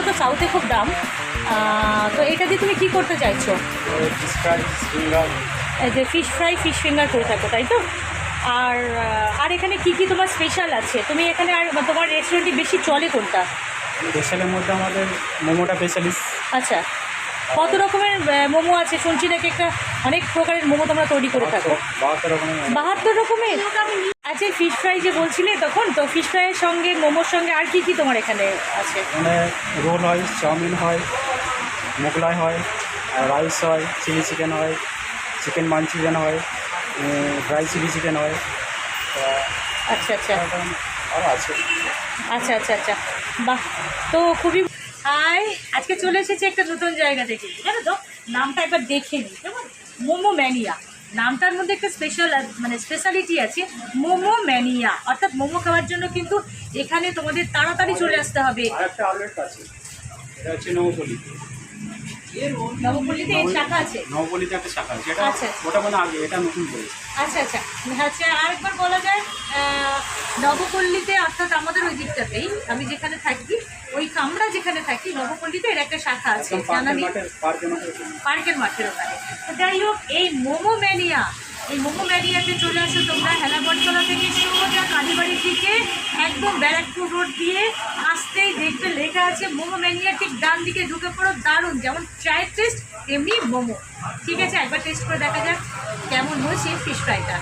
তো সাউথে খুব দাম। তো এটা দিয়ে তুমি কি করতে চাইছো? Fish fry, finger. এই যে ফিশ ফ্রাই, ফিশ ফিঙ্গার করে থাকো, তাই তো? আর আর এখানে কি কি তোমার স্পেশাল আছে? তুমি এখানে আর তোমার রেস্টুরেন্টে বেশি চলে কোনটা? স্পেশালের মধ্যে আমাদের মোমোটা স্পেশালিস্ট। আচ্ছা, কত রকমের মোমো আছে? শুনছি নাকি একটা অনেক প্রকারের মোমো তোমরা তৈরি করে থাকো। 72 রকমের। 72 রকমের? আচ্ছা, ফিশ ফ্রাই যে বলছিলে তখন, তো ফিশ ফ্রাইয়ের সঙ্গে মোমোর সঙ্গে আর কি কি তোমার এখানে আছে? মানে রোল হয়, চাউমিন হয়, মোগলাই হয়, রাইস হয়, চিলি চিকেন হয়, চিকেন মাঞ্চুরিয়ান হয়, ড্রাই চিলি চিকেন হয়। আচ্ছা আচ্ছা আর আছে। আচ্ছা আচ্ছা আচ্ছা, বাহ, তো খুবই। হাই, আজকে চলে এসেছি একটা নতুন জায়গা থেকে, জানো তো? নামটা একবার দেখে নিই, কেমন? মোমো ম্যানিয়া। নামটার মধ্যে একটা স্পেশালিটি আছে, মোমো ম্যানিয়া, অর্থাৎ মোমো খাওয়ার জন্য কিন্তু এখানে তোমাদের তাড়াতাড়ি চলে আসতে হবে। আর একটা আউটলেট আছে, এটা হচ্ছে নবপল্লী। নবপল্লীতে এর শাখা আছে? নবপল্লীতে একটা শাখা আছে, এটা আচ্ছা ওটা মানে আগে, এটা নতুন করেছে। আচ্ছা আচ্ছা আচ্ছা, আরেকবার বলা যায় নবপল্লীতে, অর্থাৎ আমাদের ওই দিকটাতেই, আমি যেখানে থাকি, আমরা যেখানে থাকি নবপল্লীতে এর একটা শাখা আছে, জানা নেই? পার্কের মাঠের ওখানে। তো যাই হোক, এই মোমো ম্যানিয়া, এই মোমো ম্যানিয়াতে চলে আসো তোমরা হেলাবরতলা থেকে সোজা কালীবাড়ির দিকে, একদম ব্যারাকপুর রোড দিয়ে আসতেই দেখবে লেখা আছে মোমো ম্যানিয়া, ঠিক ডান দিকে ঢুকে পড়ো। দারুণ, যেমন চায়ের টেস্ট তেমনি মোমো। ঠিক আছে, একবার টেস্ট করে দেখা যাক কেমন হয়েছে ফিশ ফ্রাইটা।